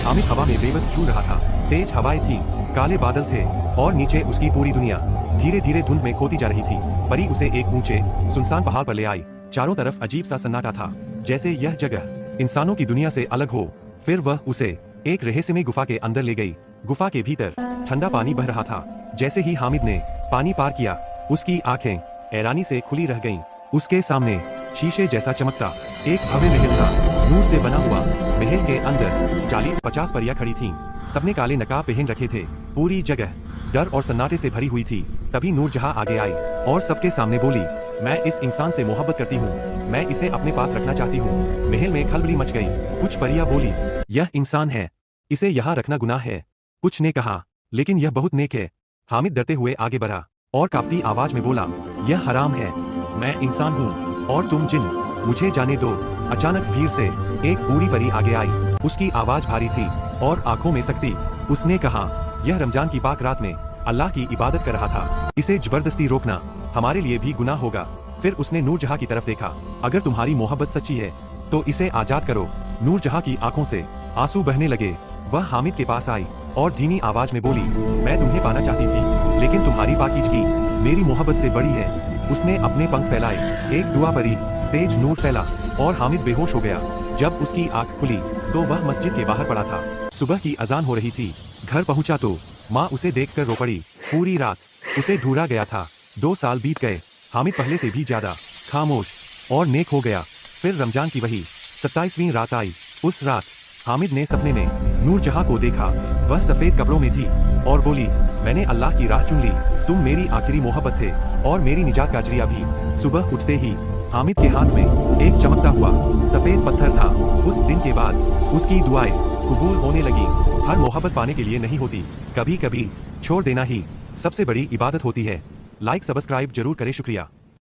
हामिद हवा में बेबस झूल रहा था। तेज हवाएं थी, काले बादल थे और नीचे उसकी पूरी दुनिया धीरे धीरे धुंध में खोती जा रही थी। परी उसे एक ऊंचे सुनसान पहाड़ पर ले आई। चारों तरफ अजीब सा सन्नाटा था, जैसे यह जगह इंसानों की दुनिया से अलग हो। फिर वह उसे एक रहस्यमय गुफा के अंदर ले गई। गुफा के भीतर ठंडा पानी बह रहा था। जैसे ही हामिद ने पानी पार किया, उसकी आंखें हैरानी से खुली रह गईं। उसके सामने शीशे जैसा चमकता एक भव्य महल था। नूर से बना हुआ महल के अंदर 40-50 परियां खड़ी थीं। सबने काले नकाब पहन रखे थे। पूरी जगह डर और सन्नाटे से भरी हुई थी। तभी नूर जहां आगे आई और सबके सामने बोली, मैं इस इंसान से मोहब्बत करती हूँ, मैं इसे अपने पास रखना चाहती हूँ। महल में खलबली मच गई। कुछ परियां बोली, यह इंसान है, इसे यहाँ रखना गुनाह है। कुछ ने कहा, लेकिन यह बहुत नेक है। हामिद डरते हुए आगे बढ़ा और कांपती आवाज में बोला, यह हराम है, मैं इंसान हूँ और तुम जिन, मुझे जाने दो। अचानक भीड़ से एक बूढ़ी परी आगे आई। उसकी आवाज भारी थी और आंखों में सख्ती। उसने कहा, यह रमजान की पाक रात में अल्लाह की इबादत कर रहा था, इसे जबरदस्ती रोकना हमारे लिए भी गुनाह होगा। फिर उसने नूरजहां की तरफ देखा, अगर तुम्हारी मोहब्बत सच्ची है तो इसे आजाद करो। नूरजहां की आंखों से आंसू बहने लगे। वह हामिद के पास आई और धीमी आवाज में बोली, मैं तुम्हें पाना चाहती थी, लेकिन तुम्हारी पाकीज़गी मेरी मोहब्बत से बड़ी है। उसने अपने पंख फैलाए, एक दुआ परी, तेज नूर फैला और हामिद बेहोश हो गया। जब उसकी आंख खुली तो वह मस्जिद के बाहर पड़ा था। सुबह की अजान हो रही थी। घर पहुंचा तो माँ उसे देखकर रो पड़ी। पूरी रात उसे ढूंढा गया था। 2 साल बीत गए। हामिद पहले से भी ज्यादा खामोश और नेक हो गया। फिर रमजान की वही 27वीं रात आई। उस रात हामिद ने सपने में नूरजहां को देखा। वह सफेद कपड़ों में थी और बोली, मैंने अल्लाह की राह चुन ली, तुम मेरी आखिरी मोहब्बत थे और मेरी निजात का जरिया भी। सुबह उठते ही हामिद के हाथ में एक चमकता हुआ सफेद पत्थर था। उस दिन के बाद उसकी दुआएं कबूल होने लगी। हर मोहब्बत पाने के लिए नहीं होती, कभी कभी छोड़ देना ही सबसे बड़ी इबादत होती है। लाइक सब्सक्राइब जरूर करें। शुक्रिया।